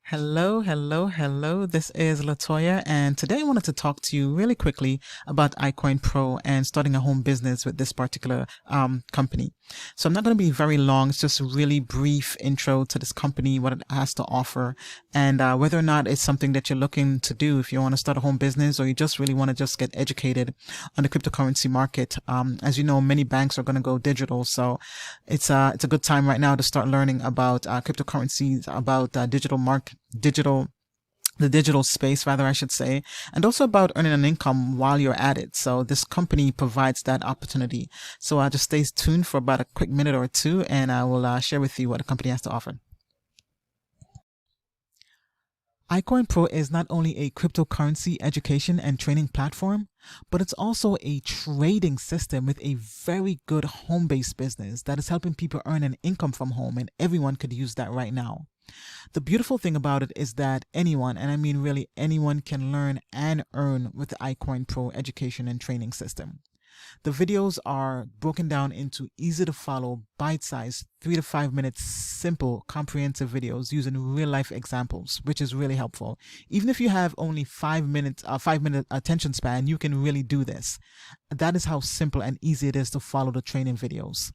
Hello. This is Latoya, and today I wanted to talk to you really quickly about Icoinpro and starting a home business with this particular company. So I'm not going to be very long. It's just a really brief intro to this company, what it has to offer, and whether or not it's something that you're looking to do if you want to start a home business or you just really want to just get educated on the cryptocurrency market. As you know, many banks are going to go digital, so it's a good time right now to start learning about cryptocurrencies, about the digital space, rather, I should say, and also about earning an income while you're at it. So this company provides that opportunity. So just stay tuned for about a quick minute or two, and I will share with you what the company has to offer. iCoinPro is not only a cryptocurrency education and training platform, but it's also a trading system with a very good home-based business that is helping people earn an income from home, and everyone could use that right now. The beautiful thing about it is that anyone, and I mean really anyone, can learn and earn with the iCoinPro education and training system. The videos are broken down into easy to follow, bite-sized, 3 to 5 minutes, simple, comprehensive videos using real-life examples, which is really helpful. Even if you have only 5-minute attention span, you can really do this. That is how simple and easy it is to follow the training videos.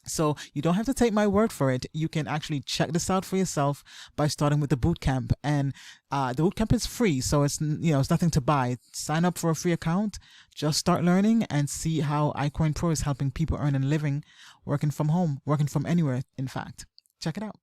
So you don't have to take my word for it. You can actually check this out for yourself by starting with the bootcamp, and the bootcamp is free, so it's nothing to buy. Sign up for a free account, just start learning, and see how iCoinPro is helping people earn a living working from home, working from anywhere. In fact, check it out.